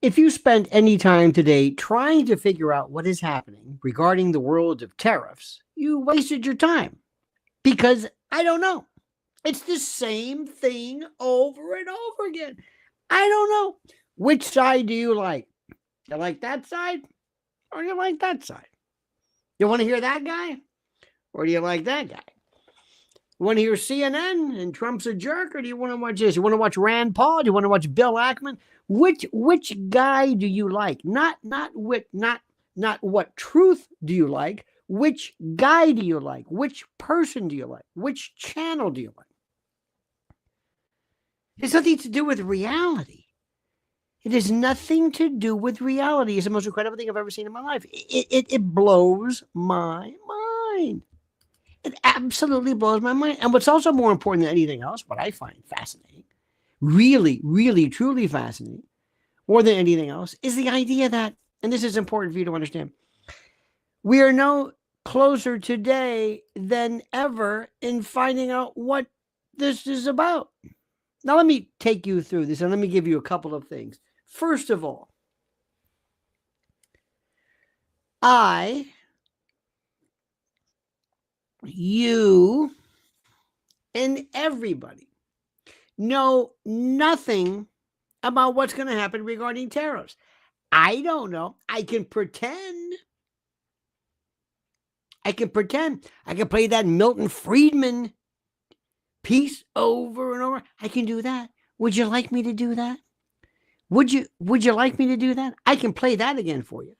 If you spent any time today trying to figure out what is happening regarding the world of tariffs, you wasted your time because I don't know. It's the same thing over and over again. I don't know. Which side do you like? You like that side or you like that side? You want to hear that guy or do you like that guy? You want to hear CNN and Trump's a jerk, or do you want to watch this? You want to watch Rand Paul? Do you want to watch Bill Ackman? Which guy do you like? Not what truth do you like? Which guy do you like? Which person do you like? Which channel do you like? It's nothing to do with reality. It has nothing to do with reality. It's the most incredible thing I've ever seen in my life. It blows my mind. It absolutely blows my mind. And what's also more important than anything else, what I find fascinating, really, really, truly fascinating, more than anything else, is the idea that, and this is important for you to understand, we are no closer today than ever in finding out what this is about. Now, let me take you through this and let me give you a couple of things. First of all, you, and everybody know nothing about what's going to happen regarding tariffs. I don't know. I can pretend. I can play that Milton Friedman piece over and over. I can do that. Would you like me to do that? Would you like me to do that? I can play that again for you.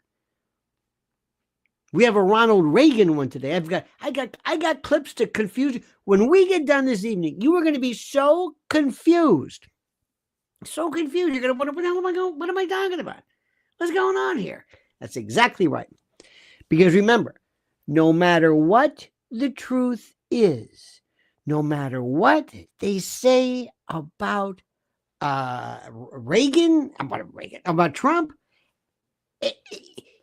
We have a Ronald Reagan one today. I got clips to confuse you. When we get done this evening, you are going to be so confused. So confused. You're going to wonder, what am I talking about? What's going on here? That's exactly right. Because remember, no matter what the truth is, no matter what they say about Reagan, about Trump,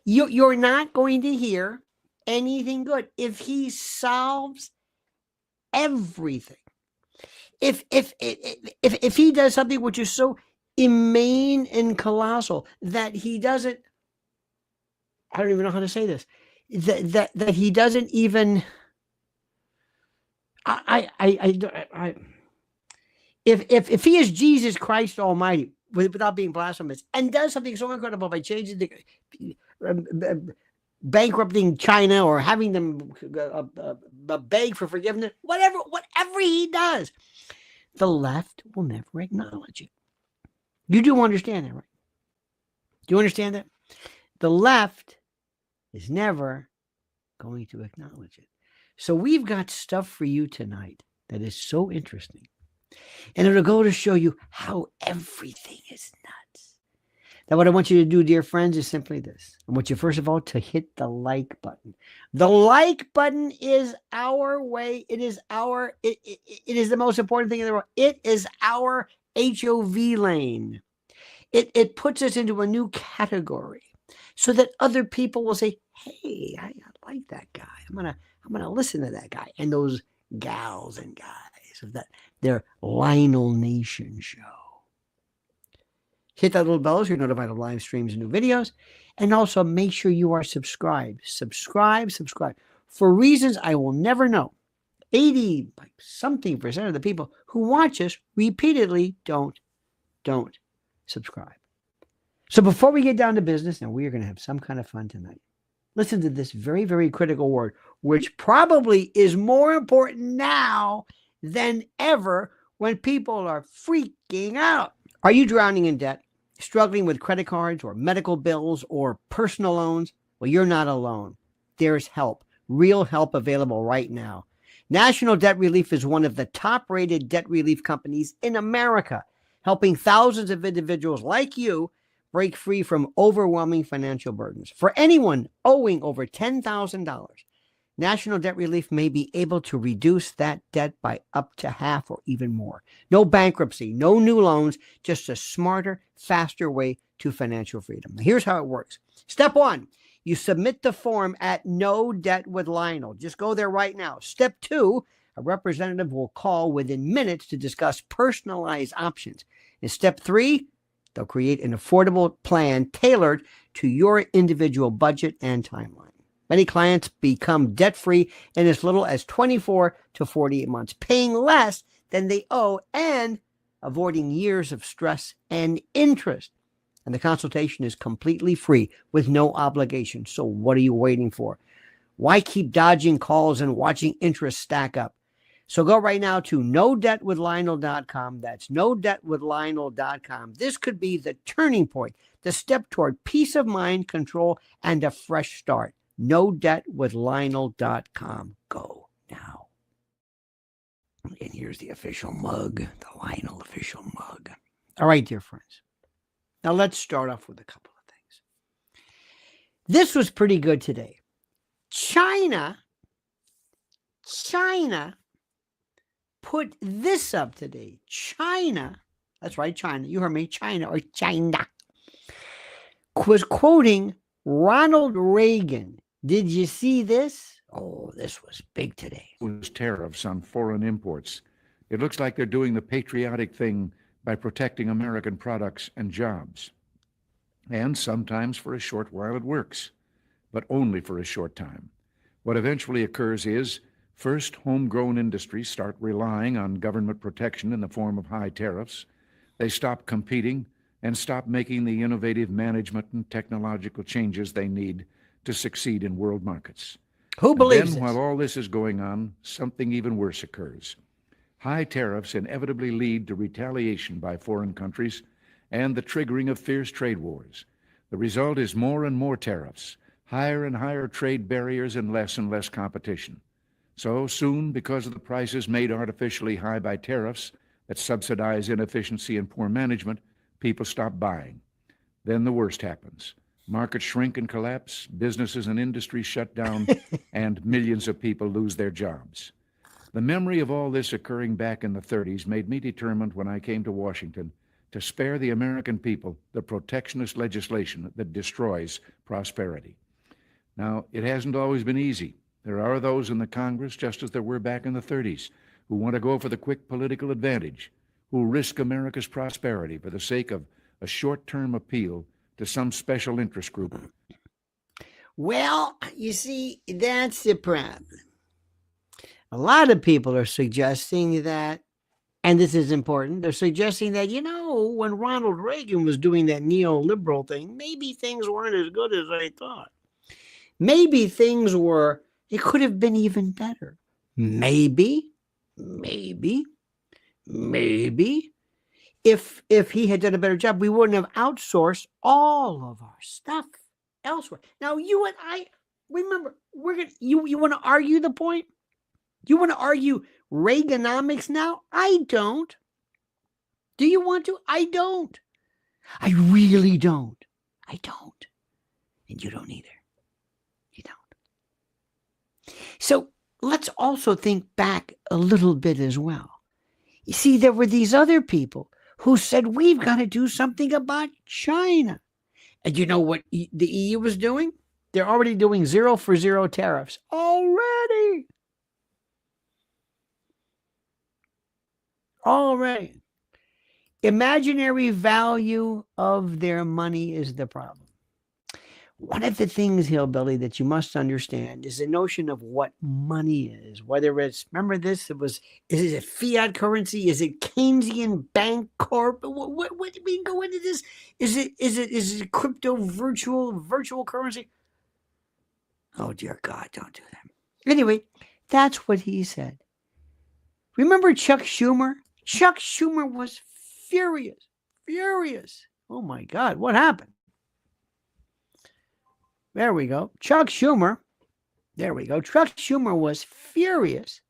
you're not going to hear anything good if he solves everything. If he does something which is so inane and colossal that he doesn't, I don't even know how to say this, that he doesn't even, if he is Jesus Christ Almighty without being blasphemous and does something so incredible by changing the bankrupting China or having them beg for forgiveness, whatever he does, the left will never acknowledge it. You do understand that, right? Do you understand that? The left is never going to acknowledge it. So we've got stuff for you tonight that is so interesting. And it'll go to show you how everything is nuts. Now, what I want you to do, dear friends, is simply this. I want you, first of all, to hit the like button. The like button is our way. It is the most important thing in the world. It is our HOV lane. It puts us into a new category so that other people will say, hey, I like that guy. I'm gonna listen to that guy and those gals and guys of that their Lionel Nation show. Hit that little bell so you're notified of live streams and new videos. And also make sure you are subscribed. Subscribe. For reasons I will never know, 80-something% of the people who watch us repeatedly don't subscribe. So before we get down to business, now we are going to have some kind of fun tonight. Listen to this very, very critical word, which probably is more important now than ever when people are freaking out. Are you drowning in debt, struggling with credit cards or medical bills or personal loans? Well, you're not alone. There's help, real help available right now. National Debt Relief is one of the top-rated debt relief companies in America, helping thousands of individuals like you break free from overwhelming financial burdens. For anyone owing over $10,000, National Debt Relief may be able to reduce that debt by up to half or even more. No bankruptcy, no new loans, just a smarter, faster way to financial freedom. Now, here's how it works. Step 1, you submit the form at No Debt with Lionel. Just go there right now. Step 2, a representative will call within minutes to discuss personalized options. And step 3, They'll create an affordable plan tailored to your individual budget and timeline. Many clients become debt-free in as little as 24 to 48 months, paying less than they owe and avoiding years of stress and interest. And the consultation is completely free with no obligation. So what are you waiting for? Why keep dodging calls and watching interest stack up? So go right now to nodebtwithlionel.com. That's nodebtwithlionel.com. This could be the turning point, the step toward peace of mind, control, and a fresh start. nodebtwithlionel.com. Go now. And here's the official mug, the Lionel official mug. All right, dear friends. Now let's start off with a couple of things. This was pretty good today. China put this up today. China, that's right, China. You heard me, China or China, was quoting Ronald Reagan. Did you see this? Oh, this was big today. Was tariffs on foreign imports. It looks like they're doing the patriotic thing by protecting American products and jobs. And sometimes for a short while it works, but only for a short time. What eventually occurs is, first, homegrown industries start relying on government protection in the form of high tariffs. They stop competing and stop making the innovative management and technological changes they need to succeed in world markets. Who believes this? Then, while all this is going on, something even worse occurs. High tariffs inevitably lead to retaliation by foreign countries and the triggering of fierce trade wars. The result is more and more tariffs, higher and higher trade barriers, and less competition. So soon, because of the prices made artificially high by tariffs that subsidize inefficiency and poor management, people stop buying. Then the worst happens. Markets shrink and collapse, businesses and industries shut down, and millions of people lose their jobs. The memory of all this occurring back in the 30s made me determined when I came to Washington to spare the American people the protectionist legislation that destroys prosperity. Now, it hasn't always been easy. There are those in the Congress, just as there were back in the 30s, who want to go for the quick political advantage, who risk America's prosperity for the sake of a short-term appeal to some special interest group. Well, you see, that's the problem. A lot of people are suggesting that, and this is important, they're suggesting that, when Ronald Reagan was doing that neoliberal thing, maybe things weren't as good as I thought. Maybe things were, it could have been even better. Maybe. If he had done a better job, we wouldn't have outsourced all of our stuff elsewhere. Now, you and I, remember, you want to argue the point? You want to argue Reaganomics now? I don't. Do you want to? I don't. I really don't. I don't. And you don't either. You don't. So let's also think back a little bit as well. You see, there were these other people who said, we've got to do something about China. And you know what the EU was doing? They're already doing 0 for 0 tariffs. Already. Imaginary value of their money is the problem. One of the things, Hillbilly, that you must understand is the notion of what money is. Whether it's, remember this, is it fiat currency? Is it Keynesian bank corp? What we can go into this? Is it crypto virtual currency? Oh dear God, don't do that. Anyway, that's what he said. Remember Chuck Schumer? Chuck Schumer was furious. Oh my God, what happened? There we go. Chuck Schumer. There we go. Chuck Schumer was furious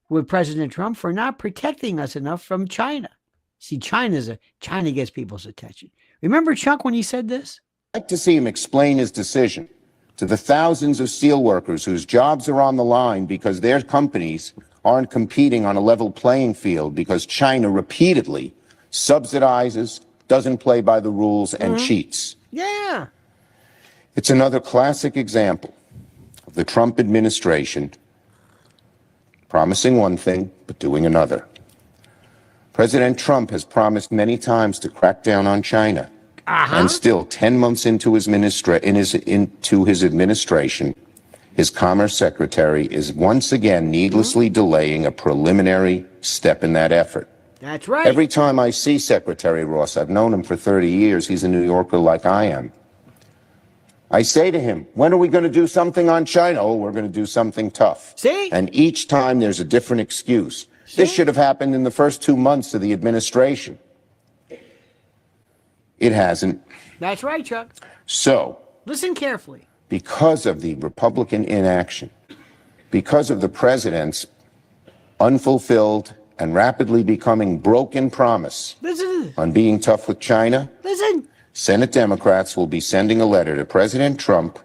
with President Trump for not protecting us enough from China. See, China gets people's attention. Remember Chuck when he said this? I'd like to see him explain his decision to the thousands of steelworkers whose jobs are on the line because their companies aren't competing on a level playing field because China repeatedly subsidizes, doesn't play by the rules, and cheats. Yeah. It's another classic example of the Trump administration promising one thing but doing another. President Trump has promised many times to crack down on China. And still, 10 months into his administration, his Commerce Secretary is once again needlessly delaying a preliminary step in that effort. That's right. Every time I see Secretary Ross, I've known him for 30 years, he's a New Yorker like I am, I say to him, when are we going to do something on China? Oh, we're going to do something tough. See? And each time there's a different excuse. See? This should have happened in the first 2 months of the administration. It hasn't. That's right, Chuck. So, listen carefully. Because of the Republican inaction, because of the president's unfulfilled and rapidly becoming broken promise on being tough with China, Senate Democrats will be sending a letter to President Trump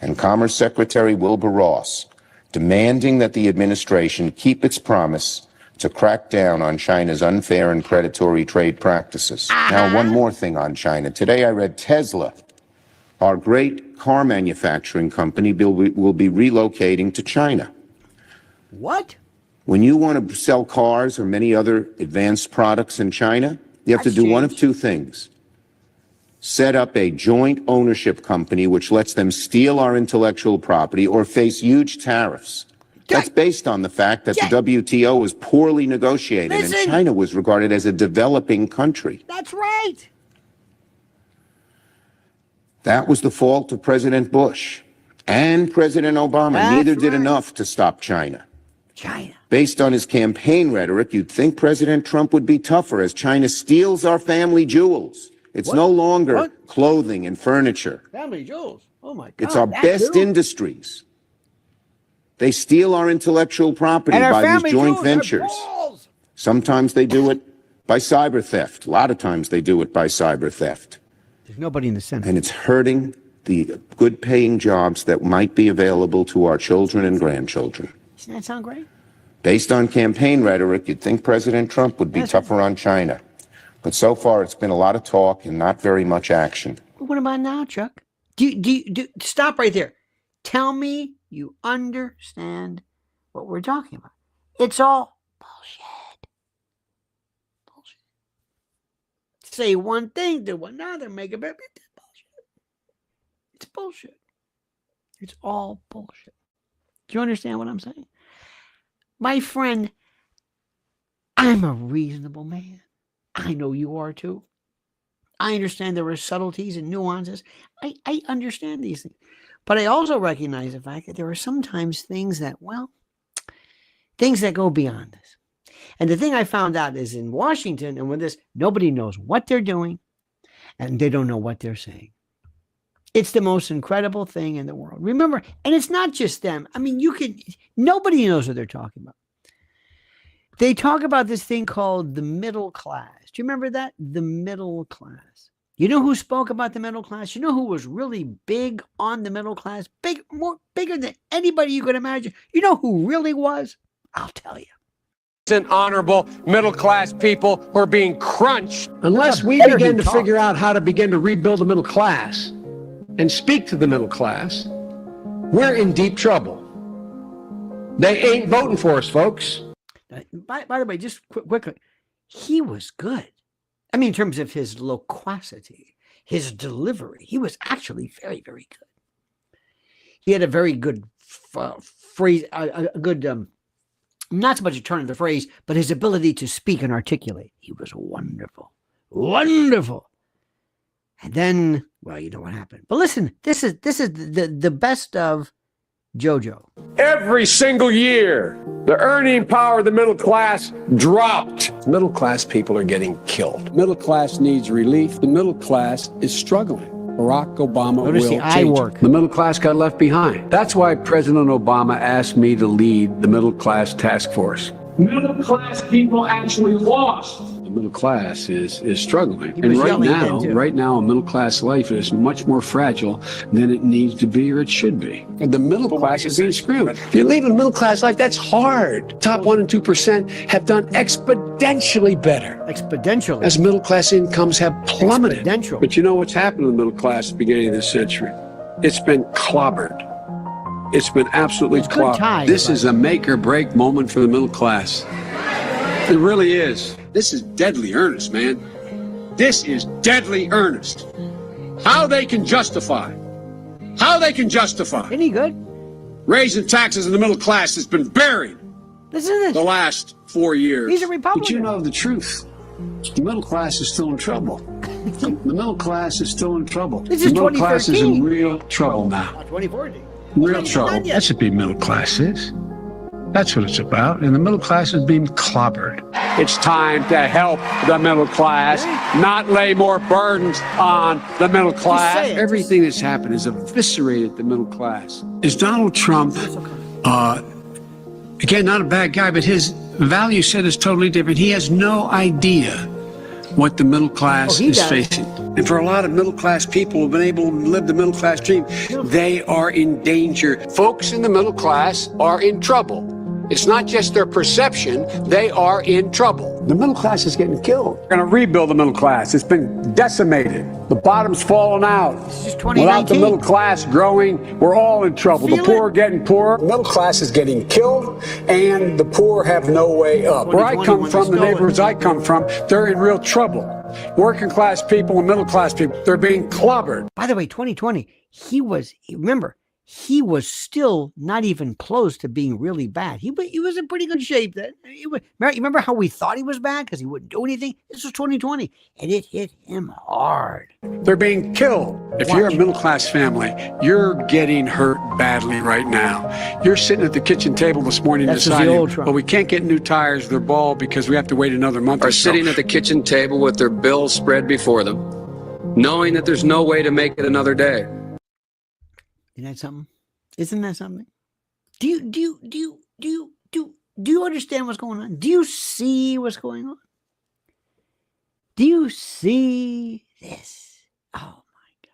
and Commerce Secretary Wilbur Ross demanding that the administration keep its promise to crack down on China's unfair and predatory trade practices. Now, one more thing on China. Today I read Tesla, our great car manufacturing company, will be relocating to China. What? When you want to sell cars or many other advanced products in China, you have to do one of two things. Set up a joint ownership company which lets them steal our intellectual property or face huge tariffs. That's based on the fact that the WTO was poorly negotiated and China was regarded as a developing country. That's right. That was the fault of President Bush and President Obama. Neither did enough to stop China. Based on his campaign rhetoric, you'd think President Trump would be tougher as China steals our family jewels. It's no longer clothing and furniture. Family jewels. Oh my God. It's our best industries. They steal our intellectual property by these joint ventures. Sometimes they do it by cyber theft. A lot of times they do it by cyber theft. There's nobody in the Senate. And it's hurting the good paying jobs that might be available to our children and grandchildren. Doesn't that sound great? Based on campaign rhetoric, you'd think President Trump would be tougher on China. But so far, it's been a lot of talk and not very much action. What about now, Chuck? Stop right there. Tell me you understand what we're talking about. It's all bullshit. Bullshit. Say one thing, do another, make a better bullshit. It's bullshit. It's all bullshit. Do you understand what I'm saying? My friend, I'm a reasonable man. I know you are too. I understand there are subtleties and nuances. I understand these things. But I also recognize the fact that there are sometimes things that, things that go beyond this. And the thing I found out is in Washington and with this, nobody knows what they're doing and they don't know what they're saying. It's the most incredible thing in the world. Remember, and it's not just them. I mean, nobody knows what they're talking about. They talk about this thing called the middle class. Do you remember that? The middle class. You know who spoke about the middle class? You know who was really big on the middle class? Bigger than anybody you could imagine. You know who really was? I'll tell you. Honorable middle-class people who are being crunched. Unless we begin to figure out how to begin to rebuild the middle class and speak to the middle class, we're in deep trouble. They ain't voting for us, folks. By the way, just quickly, he was good. I mean, in terms of his loquacity, his delivery, he was actually very, very good. He had a very good phrase, a good, not so much a turn of the phrase, but his ability to speak and articulate. He was wonderful, wonderful. And then, well, you know what happened. But listen, this is the best of JoJo. Every single year, the earning power of the middle class dropped. Middle class people are getting killed. Middle class needs relief. The middle class is struggling. Barack Obama will change it. The middle class got left behind. That's why President Obama asked me to lead the middle class task force. Middle class people actually lost. The middle class is struggling. And right now, a middle class life is much more fragile than it needs to be or it should be. And the middle class is being screwed. If you're leaving a middle class life, that's hard. Top 1% and 2% have done exponentially better. Exponentially. As middle class incomes have plummeted. Exponential. But you know what's happened to the middle class at the beginning of this century? It's been clobbered. It's been absolutely clobbered. This is a make or break moment for the middle class. It really is. This is deadly earnest, man. This is deadly earnest. How they can justify Isn't he good? raising taxes in the middle class has been buried Listen to the this. last 4 years. He's a Republican. But you know the truth. The middle class is still in trouble. The middle class is still in trouble. This The is middle class is 2013. in real trouble now. 2040. Real trouble. That's what being middle class is. That's what it's about. And the middle class is being clobbered. It's time to help the middle class, not lay more burdens on the middle class. say it. Everything that's happened has eviscerated the middle class. Is Donald Trump, again, not a bad guy, but his value set is totally different. He has no idea what the middle class he is does. facing. And for a lot of middle class people who've been able to live the middle class dream, they are in danger. Folks in the middle class are in trouble. It's not just their perception, they are in trouble. The middle class is getting killed. We're going to rebuild the middle class. It's been decimated. The bottom's fallen out. This is Without 2019. the middle class growing, we're all in trouble. Feel The poor it? are getting poorer. The middle class is getting killed, and the poor have no way up. Where I 2020 come when from, they the stole it. neighborhoods I come from, they're in real trouble. Working class people and middle class people, they're being clobbered. By the way, 2020, remember, he was still not even close to being really bad. He was in pretty good shape then. You remember how we thought he was bad because he wouldn't do anything? This was 2020, and it hit him hard. They're being killed. If you're a middle class family, you're getting hurt badly right now. You're sitting at the kitchen table this morning That's the deciding, old Trump. well, we can't get new tires, they're bald because we have to wait another month Are or so. sitting at the kitchen table with their bills spread before them, knowing that there's no way to make it another day. Isn't that something? Isn't that something? Do you understand what's going on? Do you see what's going on? Do you see this? Oh my God.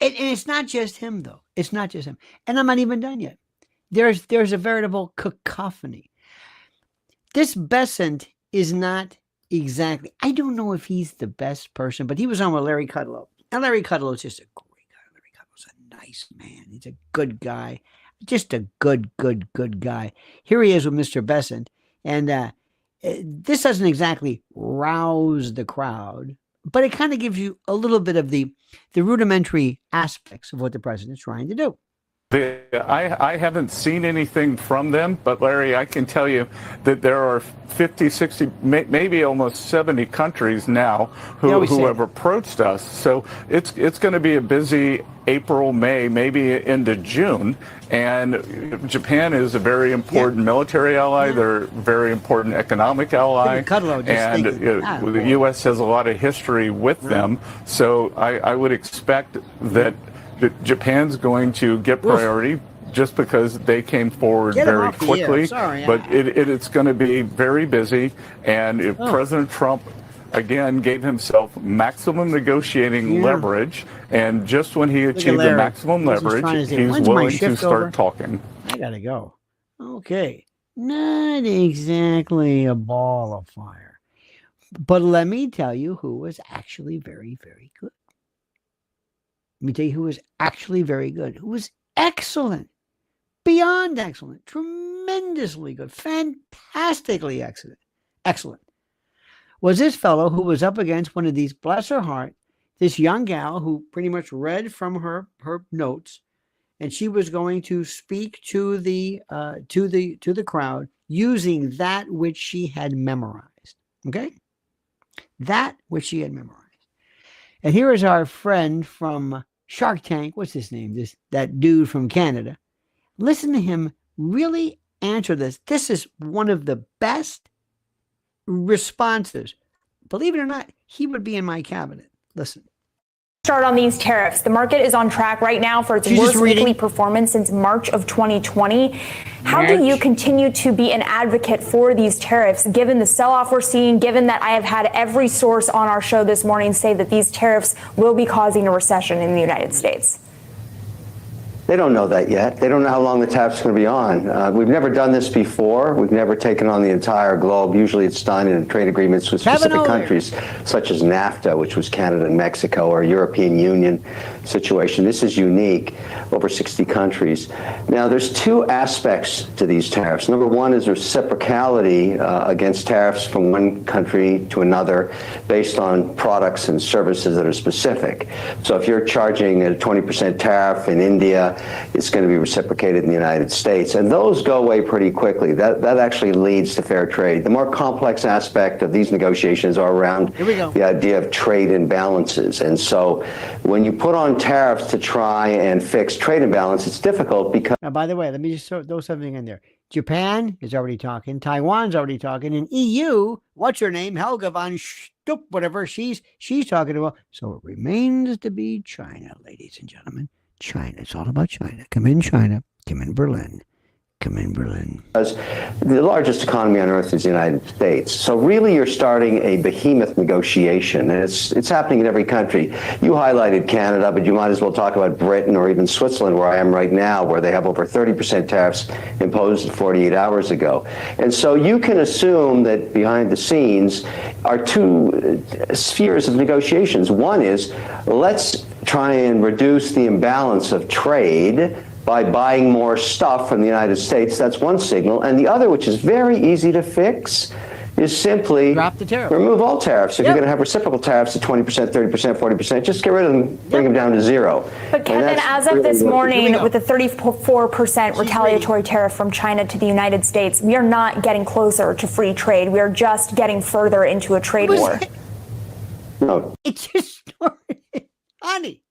And it's not just him, though. It's not just him. And I'm not even done yet. There's a veritable cacophony. This Besant is not exactly, I don't know if he's the best person, but he was on with Larry Kudlow. And Larry Kudlow is just a great guy. Larry Kudlow's a nice man. He's a good guy. Just a good guy. Here he is with Mr. Besant. And this doesn't exactly rouse the crowd, but it kind of gives you a little bit of the rudimentary aspects of what the president's trying to do. I haven't seen anything from them, but Larry, I can tell you that there are 50, 60, maybe almost 70 countries now who have approached us. So it's going to be a busy April, May, maybe into June. And Japan is a very important military ally. They're a very important economic ally. And the U.S. has a lot of history with them. So I would expect that Japan's going to get priority just because they came forward very quickly. But it's going to be very busy. And if President Trump, again, gave himself maximum negotiating leverage, and just when he achieved the maximum leverage, he's willing to start talking. I got to go. Okay. Not exactly a ball of fire. But let me tell you who was actually very, very good. Let me tell you who was actually very good, who was excellent, beyond excellent, tremendously good, fantastically excellent, was this fellow who was up against one of these, bless her heart, this young gal who pretty much read from her notes, and she was going to speak to the crowd using that which she had memorized. Okay? That which she had memorized. And here is our friend from Shark Tank. What's his name? That dude from Canada. Listen to him really answer this. This is one of the best responses. Believe it or not, he would be in my cabinet. Listen. Start on these tariffs. The market is on track right now for its worst weekly performance since March of 2020. How do you continue to be an advocate for these tariffs, given the sell-off we're seeing, given that I have had every source on our show this morning say that these tariffs will be causing a recession in the United States? They don't know that yet. They don't know how long the tariff's going to be on. We've never done this before. We've never taken on the entire globe. Usually it's done in trade agreements with specific countries, such as NAFTA, which was Canada and Mexico, or a European Union situation. This is unique, over 60 countries. Now, there's two aspects to these tariffs. Number one is reciprocality against tariffs from one country to another based on products and services that are specific. So if you're charging a 20% tariff in India, it's going to be reciprocated in the United States. And those go away pretty quickly. That actually leads to fair trade. The more complex aspect of these negotiations are around the idea of trade imbalances. And so when you put on tariffs to try and fix trade imbalance, it's difficult because... Now, by the way, let me just throw something in there. Japan is already talking. Taiwan's already talking. And EU, what's her name? Helga von Stupp, whatever, she's talking about. So it remains to be China, ladies and gentlemen. China. It's all about China. Come in, China. Come in, Berlin. Come in, Berlin. Because the largest economy on earth is the United States. So really you're starting a behemoth negotiation, and it's happening in every country. You highlighted Canada, but you might as well talk about Britain or even Switzerland, where I am right now, where they have over 30% tariffs imposed 48 hours ago. And so you can assume that behind the scenes are two spheres of negotiations. One is, let's try and reduce the imbalance of trade by buying more stuff from the United States. That's one signal. And the other, which is very easy to fix, is simply drop the tariff. Remove all tariffs. If you're going to have reciprocal tariffs at 20%, 30%, 40%, just get rid of them, bring them down to zero. But Kevin, as of this morning, with a 34% retaliatory tariff from China to the United States, we are not getting closer to free trade. We are just getting further into a trade war. No. It just started. Honey,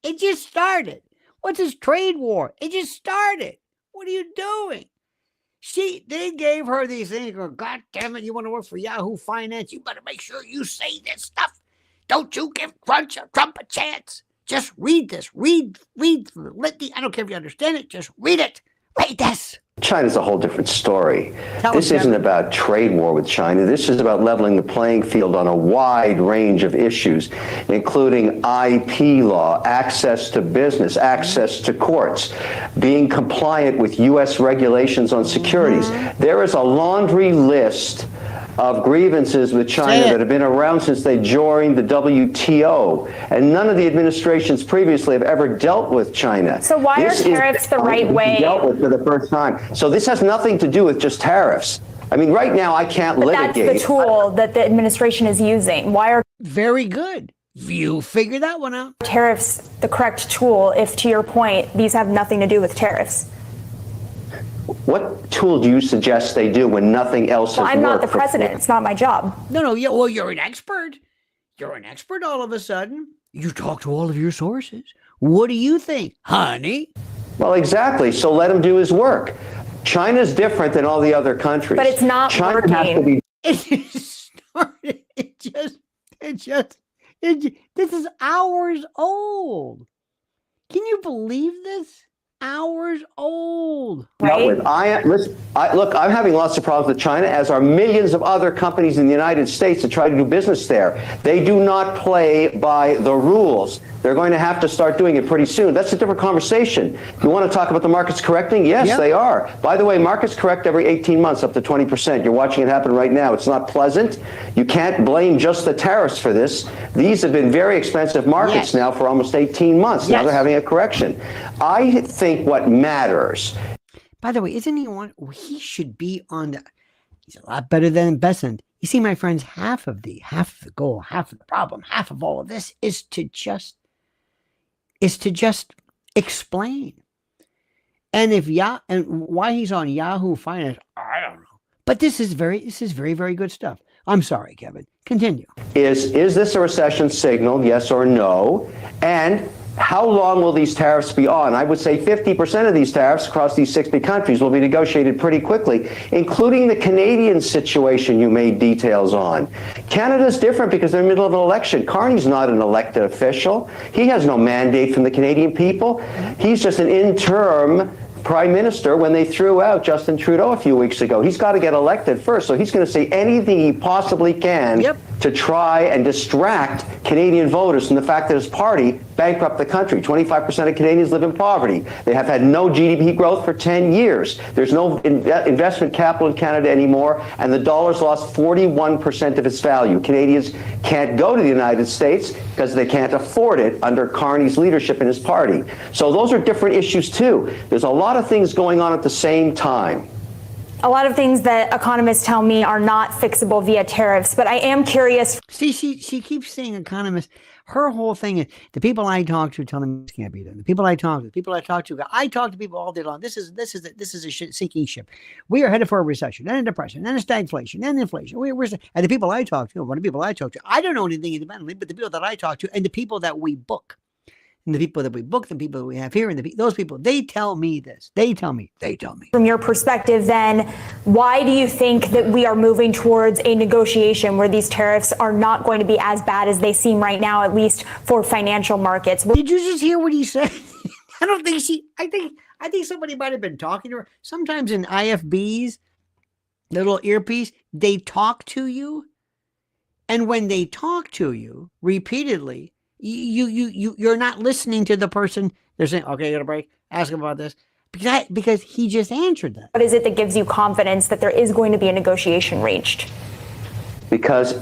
it just started. What's this trade war? It just started. What are you doing? They gave her these things. God damn it, you want to work for Yahoo Finance? You better make sure you say this stuff. Don't you give Trump a chance. Just read this. Read I don't care if you understand it. Just read it. Read this. China's a whole different story. This isn't about trade war with China. This is about leveling the playing field on a wide range of issues, including IP law, access to business, access to courts, being compliant with U.S. regulations on securities. There is a laundry list of grievances with China that have been around since they joined the WTO, and none of the administrations previously have ever dealt with China. So why are tariffs the right way? Dealt with for the first time. So this has nothing to do with just tariffs. I mean, right now I can't litigate. That's the tool that the administration is using. Why are very good? You figure that one out. Tariffs the correct tool if, to your point, these have nothing to do with tariffs? What tool do you suggest they do when nothing else has worked? I'm not the president. It's not my job. No. Yeah, well, you're an expert. You're an expert all of a sudden. You talk to all of your sources. What do you think, honey? Well, exactly. So let him do his work. China's different than all the other countries. But it's not China working. Has to be- It just started. This is hours old. Can you believe this? Hours old. Right? Look, I'm having lots of problems with China, as are millions of other companies in the United States that try to do business there. They do not play by the rules. They're going to have to start doing it pretty soon. That's a different conversation. You want to talk about the markets correcting? Yes, they are. By the way, markets correct every 18 months up to 20%. You're watching it happen right now. It's not pleasant. You can't blame just the tariffs for this. These have been very expensive markets now for almost 18 months. Now they're having a correction. I think what matters. By the way, isn't he on? He should be on the. He's a lot better than Besant. You see, my friends, half of the goal, half of the problem, half of all of this is to just explain. And and why he's on Yahoo Finance, I don't know. But this is very, very good stuff. I'm sorry, Kevin. Continue. Is this a recession signal, yes or no? And how long will these tariffs be on? I would say 50% of these tariffs across these 60 countries will be negotiated pretty quickly, including the Canadian situation you made details on. Canada's different because they're in the middle of an election. Carney's not an elected official. He has no mandate from the Canadian people. He's just an interim prime minister when they threw out Justin Trudeau a few weeks ago. He's got to get elected first, so he's going to say anything he possibly can to try and distract Canadian voters from the fact that his party bankrupt the country. 25% of Canadians live in poverty. They have had no GDP growth for 10 years. There's no investment capital in Canada anymore, and the dollar's lost 41% of its value. Canadians can't go to the United States because they can't afford it under Carney's leadership in his party. So those are different issues too. There's a lot of things going on at the same time. A lot of things that economists tell me are not fixable via tariffs, but I am curious. See, she keeps saying economists. Her whole thing is the people I talk to tell me this can't be done. The people I talk to, I talk to people all day long. This is a sinking ship. We are headed for a recession, then a depression, then a stagflation, then inflation. And the people I talk to, I don't know anything independently, but the people that I talk to and the people that we book. And the people that we book, the people that we have here, and those people, they tell me this. They tell me. From your perspective, then, why do you think that we are moving towards a negotiation where these tariffs are not going to be as bad as they seem right now, at least for financial markets? Did you just hear what he said? I think somebody might have been talking to her. Sometimes in IFBs, the little earpiece, they talk to you. And when they talk to you repeatedly, you're not listening to the person. They're saying, okay, you got a break, ask him about this, because he just answered that. What is it that gives you confidence that there is going to be a negotiation reached? Because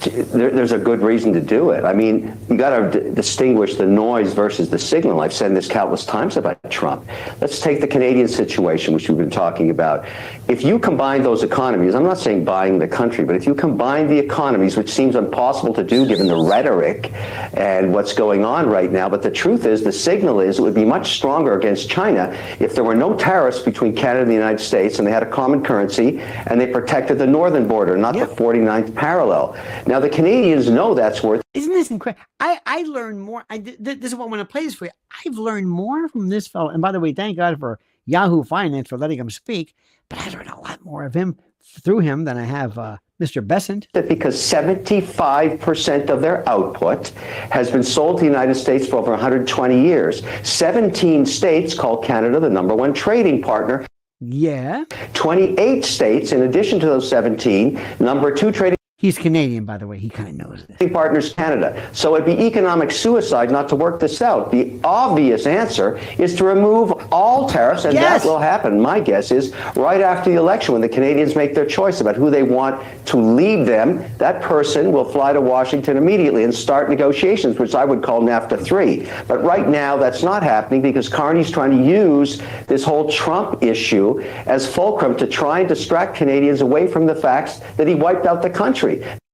there's a good reason to do it. I mean, you got to distinguish the noise versus the signal. I've said this countless times about Trump. Let's take the Canadian situation, which we've been talking about. If you combine those economies, I'm not saying buying the country, but if you combine the economies, which seems impossible to do given the rhetoric and what's going on right now, but the truth is, the signal is it would be much stronger against China if there were no tariffs between Canada and the United States and they had a common currency and they protected the northern border, not the 49th parallel. Now, the Canadians know that's worth. Isn't this incredible? I learned more. This is what I want to play this for you. I've learned more from this fellow. And by the way, thank God for Yahoo Finance for letting him speak. But I learned a lot more of him through him than I have Mr. Besant. Because 75% of their output has been sold to the United States for over 120 years. 17 states call Canada the #1 trading partner. Yeah. 28 states, in addition to those 17, #2 trading. He's Canadian, by the way. He kind of knows this. Partners Canada. So it'd be economic suicide not to work this out. The obvious answer is to remove all tariffs, and that will happen, my guess is, right after the election when the Canadians make their choice about who they want to lead them. That person will fly to Washington immediately and start negotiations, which I would call NAFTA 3. But right now, that's not happening because Carney's trying to use this whole Trump issue as fulcrum to try and distract Canadians away from the facts that he wiped out the country.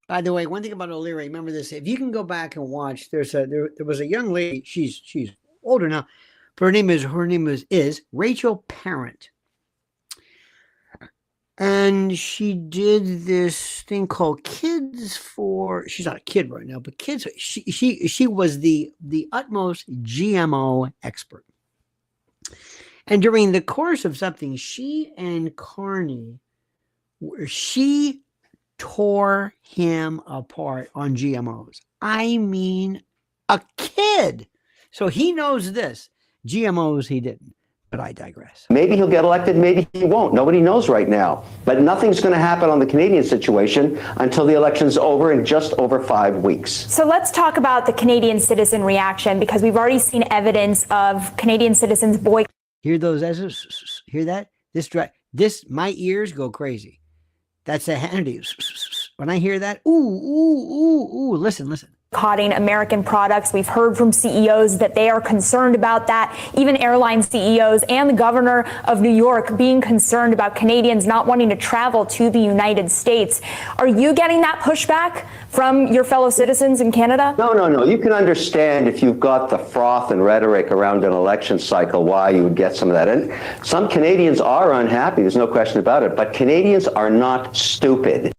By the way, one thing about O'Leary, remember this, if you can go back and watch, there was a young lady, she's older now, but her name is Rachel Parent. And she did this thing called Kids for, she's not a kid right now, but kids, she was the utmost GMO expert. And during the course of something, she and Carney, she tore him apart on GMOs. I mean, a kid. So he knows this. GMOs, he didn't. But I digress. Maybe he'll get elected, maybe he won't. Nobody knows right now. But nothing's going to happen on the Canadian situation until the election's over in just over 5 weeks. So let's talk about the Canadian citizen reaction, because we've already seen evidence of Canadian citizens boycotting. Hear those? Hear that? This, my ears go crazy. That's a Hannity. When I hear that, ooh, listen. American products. We've heard from CEOs that they are concerned about that. Even airline CEOs and the governor of New York being concerned about Canadians not wanting to travel to the United States. Are you getting that pushback from your fellow citizens in Canada? No. You can understand if you've got the froth and rhetoric around an election cycle why you would get some of that. And some Canadians are unhappy. There's no question about it. But Canadians are not stupid.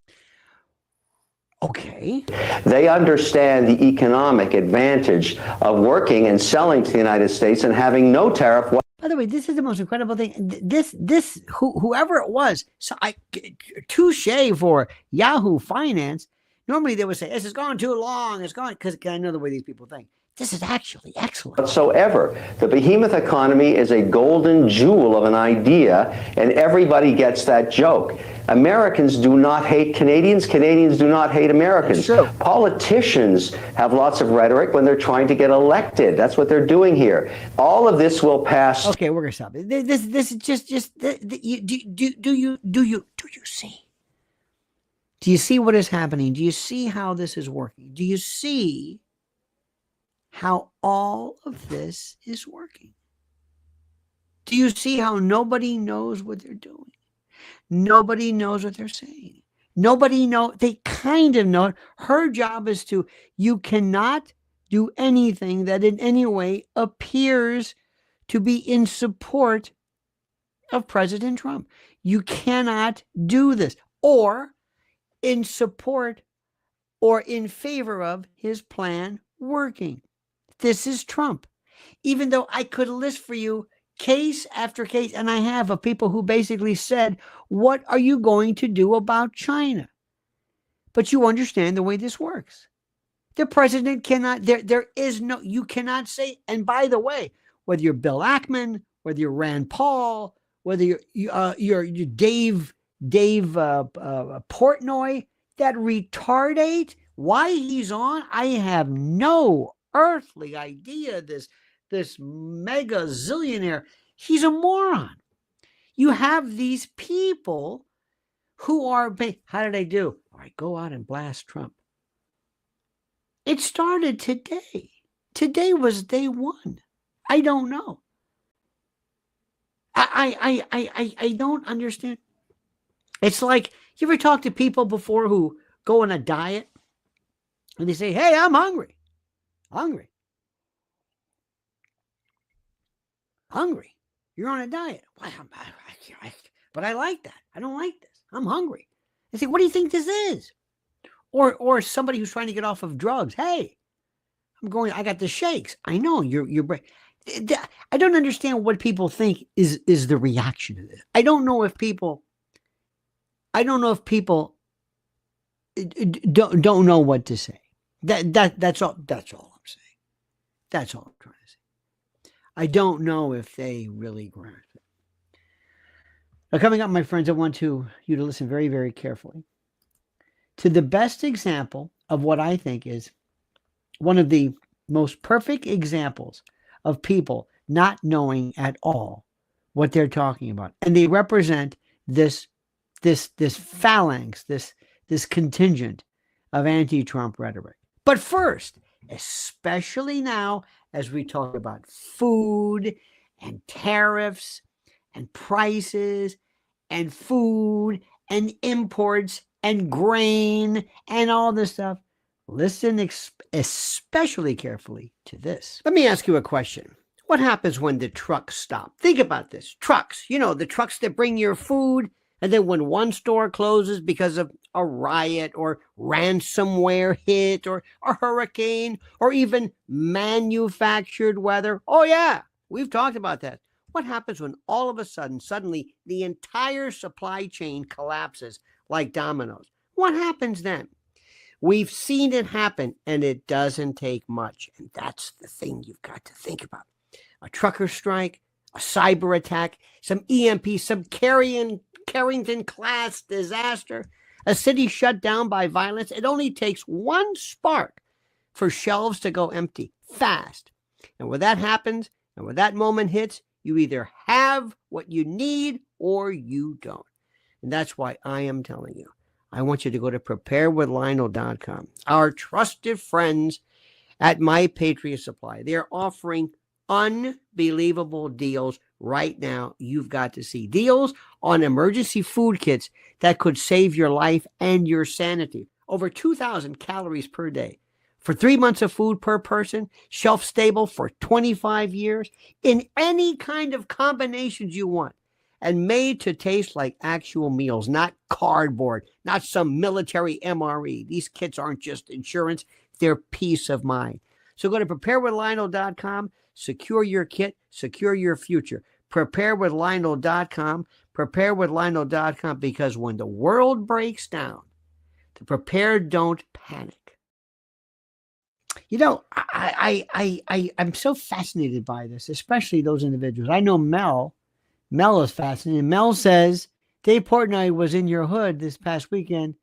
Okay. They understand the economic advantage of working and selling to the United States and having no tariff. By the way, this is the most incredible thing. Whoever it was, so touche for Yahoo Finance. Normally they would say, this has gone too long. It's gone, because I know the way these people think. This is actually excellent. Whatsoever. The behemoth economy is a golden jewel of an idea, and everybody gets that joke. Americans do not hate Canadians. Canadians do not hate Americans. Politicians have lots of rhetoric when they're trying to get elected. That's what they're doing here. All of this will pass. Okay, we're gonna stop. This is just do you see? Do you see what is happening? Do you see how this is working? Do you see how all of this is working? Do you see how nobody knows what they're doing? Nobody knows what they're saying. Nobody knows. They kind of know. Her job is to, you cannot do anything that in any way appears to be in support of President Trump. You cannot do this, or in support or in favor of his plan working. This is Trump. Even though I could list for you case after case, and I have, of people who basically said, what are you going to do about China? But you understand the way this works. The president cannot, there is no, you cannot say, and by the way, whether you're Bill Ackman, whether you're Rand Paul, whether you're Dave Portnoy, that retardate, why he's on, I have no earthly idea. This mega zillionaire, he's a moron. You have these people who are, how did they do? All right, go out and blast Trump. It started today. Today was day one. I don't know. I don't understand. It's like, you ever talk to people before who go on a diet and they say, hey, I'm hungry. Hungry. You're on a diet. But I like that. I don't like this. I'm hungry. I say, what do you think this is? Or somebody who's trying to get off of drugs. Hey, I got the shakes. I know you're I don't understand what people think is the reaction to this. I don't know if people don't know what to say. That's all I'm saying. That's all I'm trying to say. I don't know if they really grasp it. Now, coming up, my friends, I want you to listen very, very carefully to the best example of what I think is one of the most perfect examples of people not knowing at all what they're talking about. And they represent this phalanx, this contingent of anti-Trump rhetoric. But first, especially now, as we talk about food and tariffs and prices and food and imports and grain and all this stuff, listen especially carefully to this. Let me ask you a question. What happens when the trucks stop? Think about this. Trucks, the trucks that bring your food, and then when one store closes because of a riot or ransomware hit or a hurricane or even manufactured weather. Oh yeah, we've talked about that. What happens when all of a sudden, suddenly the entire supply chain collapses like dominoes? What happens then? We've seen it happen, and it doesn't take much. And that's the thing you've got to think about. A trucker strike, a cyber attack, some EMP, some Carrington-class disaster, a city shut down by violence. It only takes one spark for shelves to go empty fast. And when that happens, and when that moment hits, you either have what you need or you don't. And that's why I am telling you, I want you to go to preparewithlionel.com. Our trusted friends at My Patriot Supply, they're offering unbelievable deals right now. You've got to see deals on emergency food kits that could save your life and your sanity. Over 2,000 calories per day. For 3 months of food per person, shelf stable for 25 years, in any kind of combinations you want, and made to taste like actual meals, not cardboard, not some military MRE. These kits aren't just insurance, they're peace of mind. So go to preparewithlionel.com, secure your kit, secure your future. Preparewithlionel.com, preparewithlionel.com, because when the world breaks down, the prepared don't panic. You know, I'm so fascinated by this, especially those individuals. I know Mel. Mel is fascinated. Mel says Dave Portnoy was in your hood this past weekend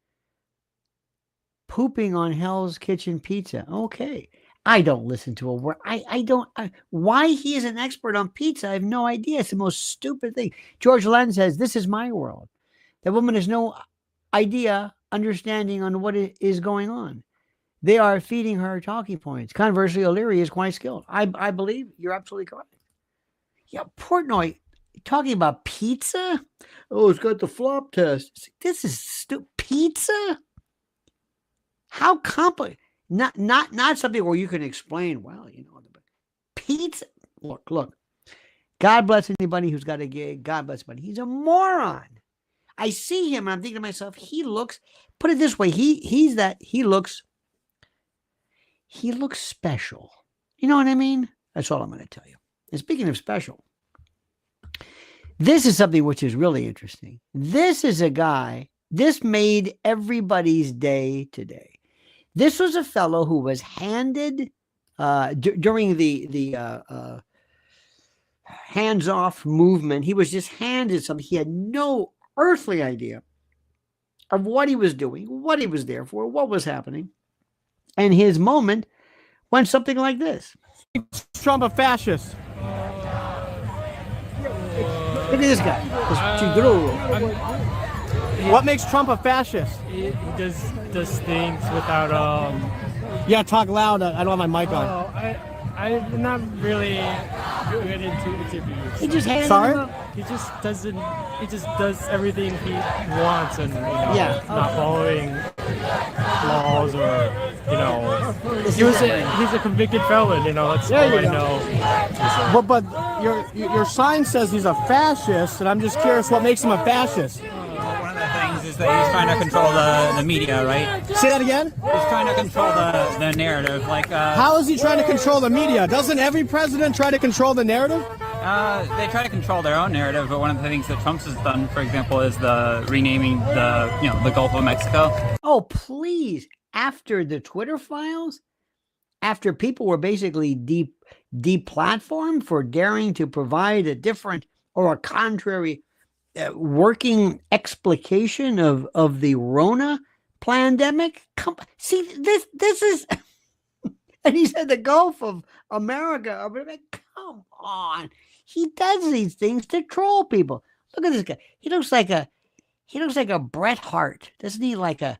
pooping on Hell's Kitchen pizza. Okay. I don't listen to a word. Why he is an expert on pizza, I have no idea. It's the most stupid thing. George Lenn says, this is my world. That woman has no idea, understanding on what is going on. They are feeding her talking points. Conversely, O'Leary is quite skilled. I believe you're absolutely correct. Yeah, Portnoy, talking about pizza? Oh, it's got the flop test. This is stupid. Pizza? How complicated? Not something where you can explain, well, you know, pizza. Look. God bless anybody who's got a gig. God bless anybody. He's a moron. I see him and I'm thinking to myself, he looks, put it this way, he looks special. You know what I mean? That's all I'm going to tell you. And speaking of special, this is something which is really interesting. This is a guy, this made everybody's day today. This was a fellow who was handed during the hands-off movement. He was just handed something. He had no earthly idea of what he was doing, what he was there for, what was happening. And his moment went something like this. Trump a fascist. Look at this guy. What makes Trump a fascist? He does things without Yeah, talk loud. I don't have my mic on. I'm not really good into interviews. He just hands Sorry? He just doesn't. He just does everything he wants, and not following laws or he's a convicted felon. You know, that's all I know. But your sign says he's a fascist, and I'm just curious what makes him a fascist. One of the things is that he's trying to control the media, right? Say that again? He's trying to control the narrative. How is he trying to control the media? Doesn't every president try to control the narrative? They try to control their own narrative, but one of the things that Trump's has done, for example, is the renaming the Gulf of Mexico. Oh, please. After the Twitter files, after people were basically deplatformed for daring to provide a different or a contrary working explication of the Rona pandemic. See, this is, and he said the Gulf of America. Come on, he does these things to troll people. Look at this guy. He looks like a Bret Hart, doesn't he? Like a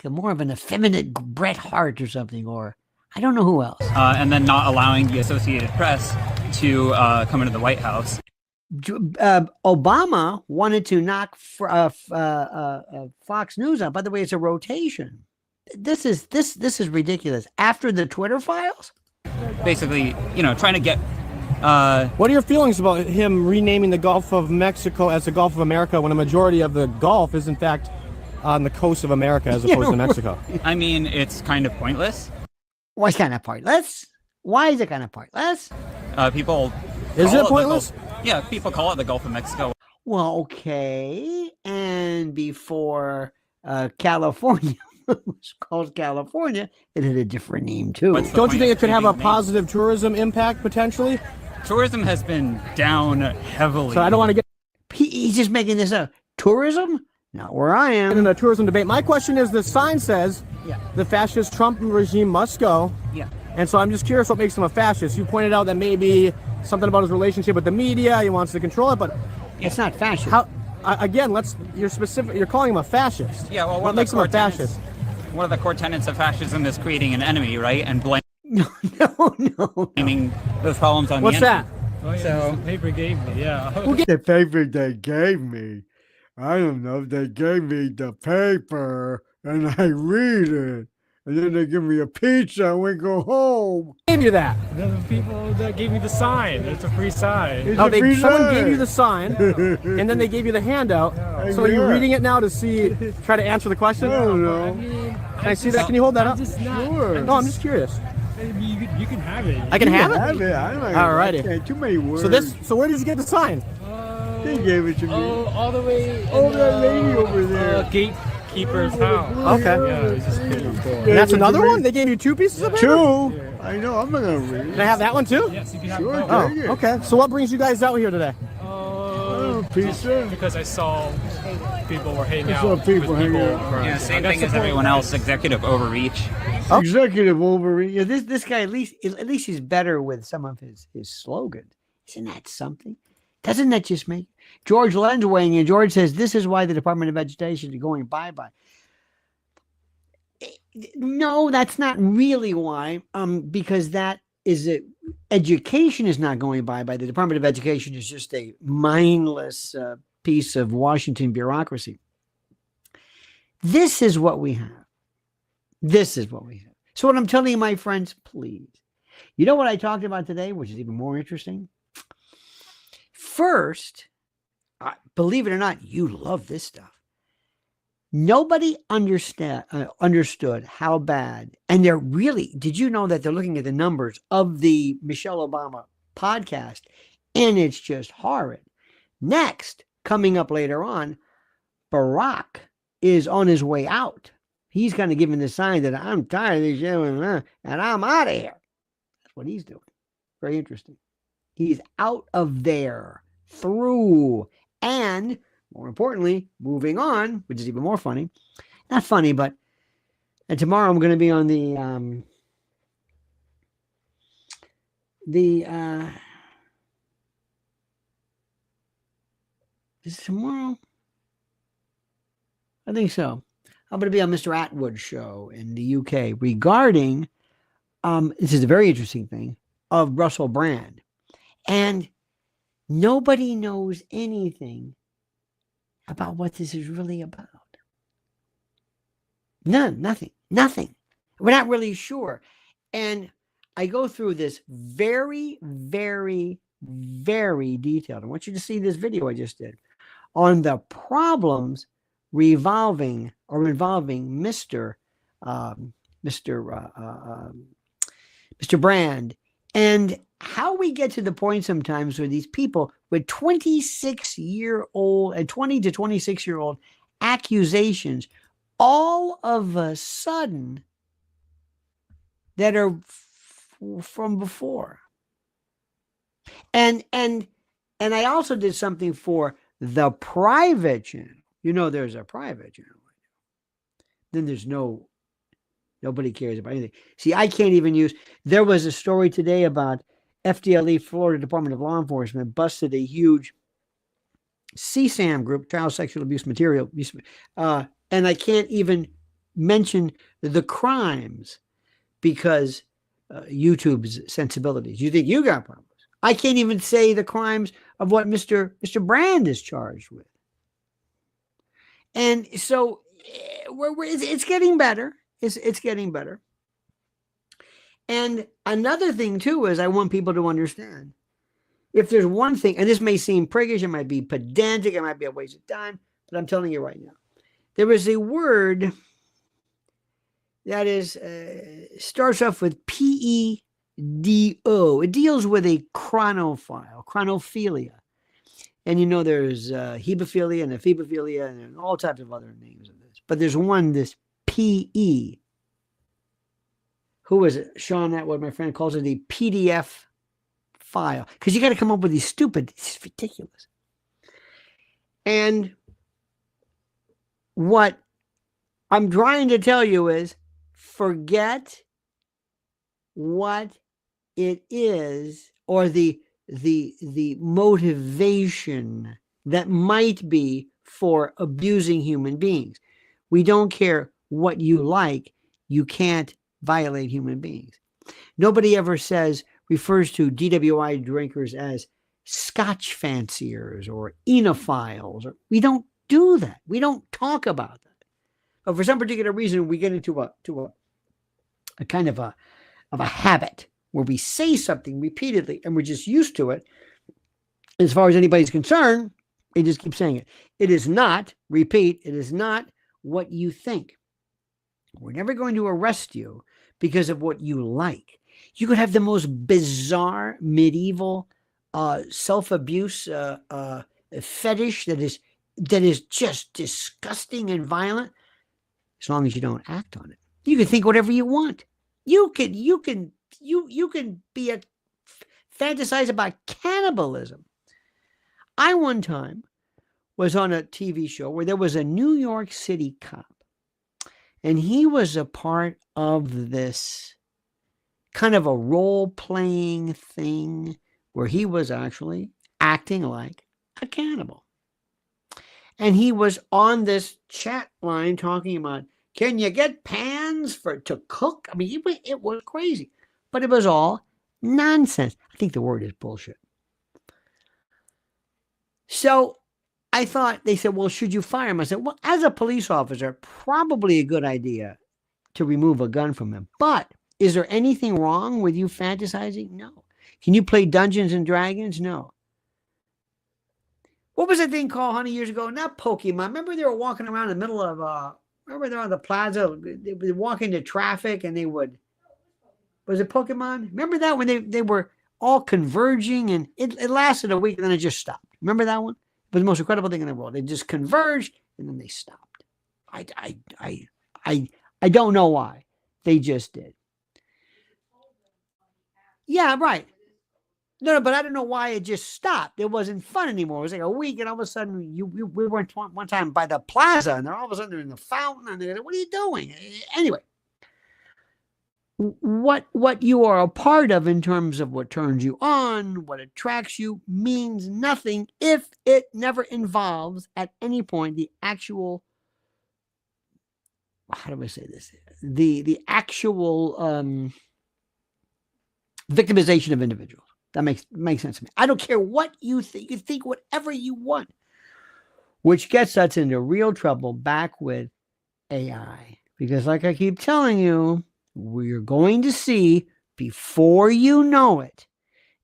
more of an effeminate Bret Hart or something, or I don't know who else. And then not allowing the Associated Press to come into the White House. Obama wanted to knock Fox News out. By the way, it's a rotation. This is ridiculous. After the Twitter files, basically, trying to get. What are your feelings about him renaming the Gulf of Mexico as the Gulf of America when a majority of the Gulf is in fact on the coast of America as opposed to Mexico? I mean, it's kind of pointless. What's kind of pointless? Why is it kind of pointless? People. Is it pointless? Yeah, people call it the Gulf of Mexico. Well, okay. And before California was called California, it had a different name too. Don't you think it could have a positive tourism impact potentially? Tourism has been down heavily. So I don't want to get. He's just making this up. Tourism? Not where I am. In a tourism debate. My question is, the sign says the fascist Trump regime must go. Yeah. And so I'm just curious what makes him a fascist. You pointed out that maybe something about his relationship with the media, he wants to control it, but it's not fascist. How? Again, you're calling him a fascist. Yeah, well, what makes him a fascist? One of the core tenets of fascism is creating an enemy, right? And blaming those problems on What's the enemy. that? Oh, yeah, So the paper gave me, yeah. The paper they gave me. I don't know. They gave me the paper and I read it. And then they give me a pizza and we go home. Who gave you that? The people that gave me the sign. It's a free sign. Someone gave you the sign, and then they gave you the handout. So are you reading it now to try to answer the question? I don't know. Can I see that? Can you hold that up? Sure. No, I'm just curious. You can have it. I can have it? Alrighty. Too many words. So where did you get the sign? They gave it to me. Oh, all the way. Oh, that lady over there. Gate keeper's house. Okay. Yeah, it's just paper for. And that's another one? They gave you 2 pieces of paper? 2? I know, I'm not going to read it. Can I have that one too? Yes, you can have Sure, both. take it. Okay. So what brings you guys out here today? Pizza? Because I saw people were hanging out. saw people with hanging out. for- Yeah, same I thing got as support. everyone else. Executive overreach. Executive overreach. Yeah, this guy at least he's better with some of his slogans. Isn't that something? Doesn't that just make George Lenz weighing in? George says this is why the Department of Education is going bye-bye. No, that's not really why. Because that is it. Education is not going bye-bye. The Department of Education is just a mindless piece of Washington bureaucracy. This is what we have. This is what we have. So what I'm telling you, my friends, please. You know what I talked about today, which is even more interesting? First, believe it or not, you love this stuff. Nobody understood how bad, and they're really, did you know that they're looking at the numbers of the Michelle Obama podcast, and it's just horrid. Next, coming up later on, Barack is on his way out. He's kind of giving the sign that I'm tired of this show and I'm out of here. That's what he's doing. Very interesting. He's out of there, through, and more importantly, moving on, which is even more funny. Not funny, but and tomorrow I'm going to be on is it tomorrow? I think so. I'm going to be on Mr. Atwood's show in the UK regarding, this is a very interesting thing, of Russell Brand. And nobody knows anything about what this is really about. Nothing. We're not really sure. And I go through this very, very, very detailed. I want you to see this video I just did on the problems involving Mr. Brand, and how we get to the point sometimes where these people with 26-year-old and 20 to 26-year-old accusations all of a sudden that are from before. And I also did something for the private channel. You know, there's a private channel. Then there's nobody cares about anything. See, I can't even use, there was a story today about FDLE, Florida Department of Law Enforcement, busted a huge CSAM group, child sexual abuse material. And I can't even mention the crimes because YouTube's sensibilities. You think you got problems. I can't even say the crimes of what Mr. Brand is charged with. And so it's getting better. It's getting better. And another thing, too, is I want people to understand, if there's one thing, and this may seem priggish, it might be pedantic, it might be a waste of time, but I'm telling you right now, there is a word that is starts off with P-E-D-O. It deals with a chronophilia. And you know there's hebephilia and ephebophilia and all types of other names of this. But there's one, this P-E. Who is it? Sean Atwood, my friend, calls it a PDF file. Because you got to come up with these stupid, it's ridiculous. And what I'm trying to tell you is forget what it is or the motivation that might be for abusing human beings. We don't care what you like. You can't violate human beings. Nobody ever refers to DWI drinkers as scotch fanciers or enophiles. We don't do that. We don't talk about that. But for some particular reason, we get into a kind of a habit where we say something repeatedly and we're just used to it. As far as anybody's concerned, they just keep saying it. It is not, repeat, it is not what you think. We're never going to arrest you because of what you like. You could have the most bizarre medieval self-abuse fetish that is just disgusting and violent. as long as you don't act on it. You can think whatever you want. You can be fantasize about cannibalism. I one time was on a TV show where there was a New York City cop, and he was a part of this kind of a role-playing thing where he was actually acting like a cannibal. And he was on this chat line talking about, can you get pans to cook? I mean, it was crazy, but it was all nonsense. I think the word is bullshit. So I thought, they said, well, should you fire him? I said, well, as a police officer, probably a good idea to remove a gun from him. But is there anything wrong with you fantasizing? No. Can you play Dungeons and Dragons? No. What was that thing called 100 years ago? Not Pokemon. Remember they were walking around in the middle of, remember they're on the plaza, they would walk into traffic and they would, was it Pokemon? Remember that when they were all converging and it lasted a week and then it just stopped. Remember that one? It was the most incredible thing in the world. They just converged and then they stopped. I don't know why. They just did. Yeah, right. No, but I don't know why it just stopped. It wasn't fun anymore. It was like a week, and all of a sudden, we went one time by the plaza, and then all of a sudden they're in the fountain, and they're like, what are you doing? Anyway, what you are a part of in terms of what turns you on, what attracts you, means nothing if it never involves at any point the actual, how do I say this? The actual victimization of individuals. That makes sense to me. I don't care what you think. You think whatever you want, which gets us into real trouble back with AI. Because like I keep telling you, we're going to see, before you know it,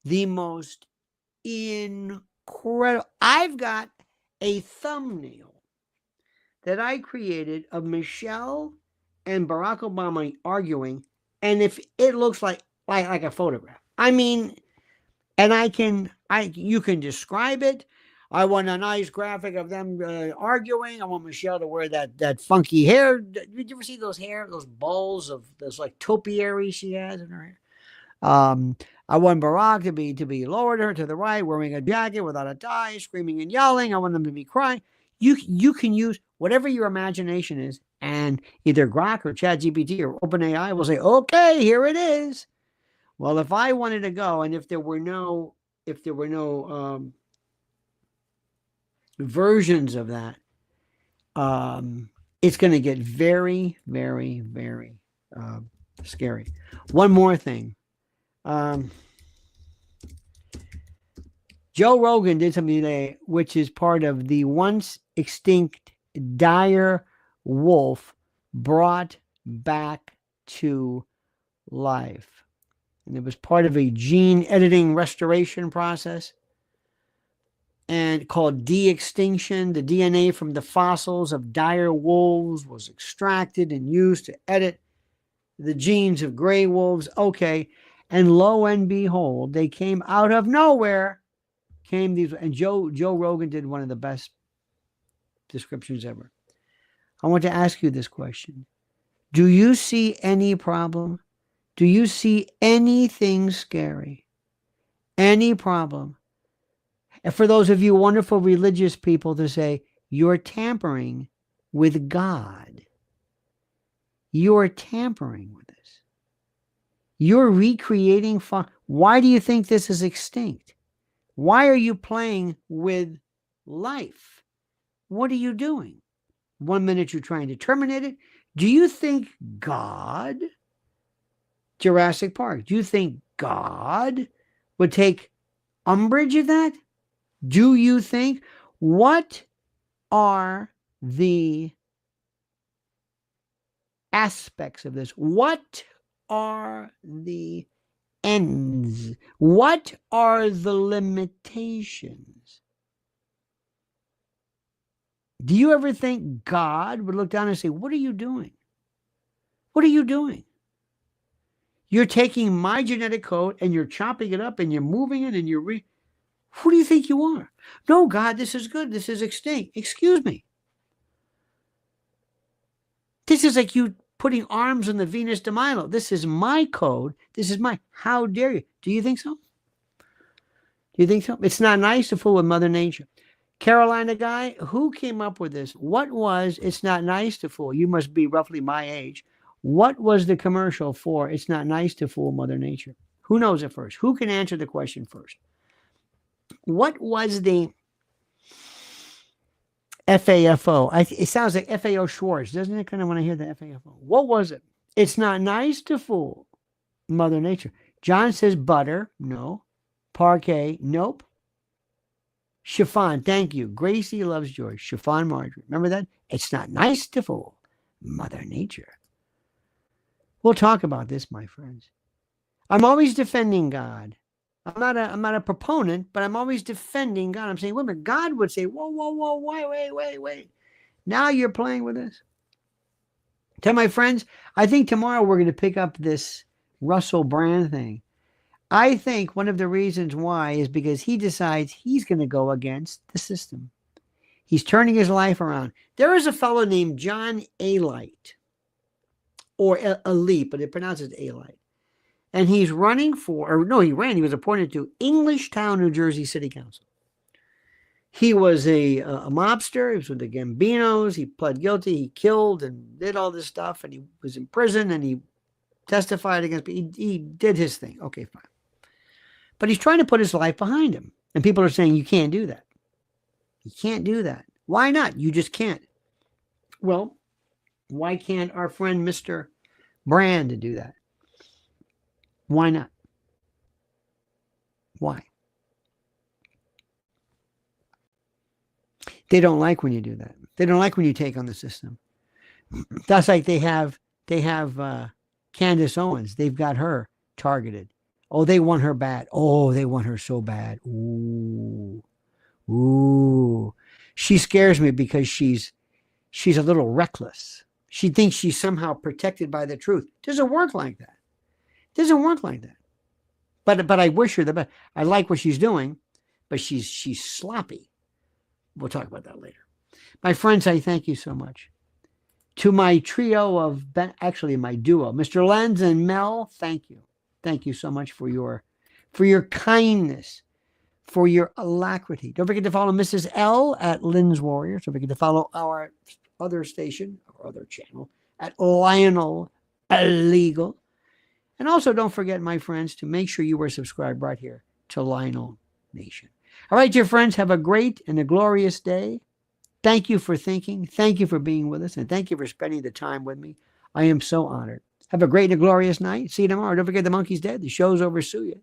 the most incredible. I've got a thumbnail that I created of Michelle and Barack Obama arguing, and if it looks like a photograph. I mean, and you can describe it. I want a nice graphic of them arguing. I want Michelle to wear that funky hair. Did you ever see those bowls of those like topiary she has in her hair? I want Barack to be lowered her to the right, wearing a jacket without a tie, screaming and yelling. I want them to be crying. You can use whatever your imagination is, and either Grok or ChatGPT or OpenAI will say, okay, here it is. Well, if I wanted to go, and if there were no versions of that, it's going to get very, very, very scary. One more thing. Joe Rogan did something today, which is part of the once extinct dire wolf brought back to life. And it was part of a gene editing restoration process and called de-extinction. The DNA from the fossils of dire wolves was extracted and used to edit the genes of gray wolves. Okay. And lo and behold, they came out of nowhere. And Joe Rogan did one of the best descriptions ever. I want to ask you this question. Do you see any problem? Do you see anything scary? Any problem? And for those of you wonderful religious people to say, you're tampering with God. You're tampering with this. You're recreating. Why do you think this is extinct? Why are you playing with life? What are you doing? 1 minute you're trying to terminate it. Do you think God, Jurassic Park, do you think God would take umbrage at that? Do you think? What are the aspects of this? What are the ends? What are the limitations? Do you ever think God would look down and say, what are you doing? What are you doing? You're taking my genetic code and you're chopping it up and you're moving it and who do you think you are? No, God, this is good. This is extinct. Excuse me. This is like you putting arms on the Venus de Milo. This is my code. This is my, how dare you? Do you think so? Do you think so? It's not nice to fool with Mother Nature. Carolina guy, who came up with this? What was, it's not nice to fool? You must be roughly my age. What was the commercial for, it's not nice to fool Mother Nature? Who knows it first? Who can answer the question first? What was the FAFO? It sounds like FAO Schwartz, doesn't it? Kind of when I hear the FAFO. What was it? It's not nice to fool Mother Nature. John says butter. No. Parquet. Nope. Chiffon. Thank you. Gracie loves George. Chiffon Marjorie. Remember that? It's not nice to fool Mother Nature. We'll talk about this, my friends. I'm always defending God. I'm not a proponent, but I'm always defending God. I'm saying, wait a minute, God would say, whoa, whoa, whoa, wait. Now you're playing with this. Tell my friends, I think tomorrow we're going to pick up this Russell Brand thing. I think one of the reasons why is because he decides he's going to go against the system. He's turning his life around. There is a fellow named John Alite, or Elite, but it pronounces Alite. And he's running for, or no, he was appointed to Englishtown, New Jersey City Council. He was a mobster. He was with the Gambinos. He pled guilty. He killed and did all this stuff. And he was in prison and he testified against, he did his thing. Okay, fine. But he's trying to put his life behind him. And people are saying, you can't do that. You can't do that. Why not? You just can't. Well, why can't our friend Mr. Brand do that? Why not? Why? They don't like when you do that. They don't like when you take on the system. That's like they have Candace Owens. They've got her targeted. Oh, they want her bad. Oh, they want her so bad. Ooh. She scares me because she's a little reckless. She thinks she's somehow protected by the truth. It doesn't work like that. It doesn't work like that. But I wish her the best. I like what she's doing, but she's sloppy. We'll talk about that later. My friends, I thank you so much. To my trio of, actually my duo, Mr. Lenz and Mel, thank you. Thank you so much for your kindness, for your alacrity. Don't forget to follow Mrs. L at Lynn's Warriors. Don't forget to follow our other station, our other channel, at Lionel Illegal. And also don't forget, my friends, to make sure you are subscribed right here to Lionel Nation. All right, dear friends, have a great and a glorious day. Thank you for thinking. Thank you for being with us. And thank you for spending the time with me. I am so honored. Have a great and a glorious night. See you tomorrow. Don't forget the monkey's dead. The show's over. Sue you.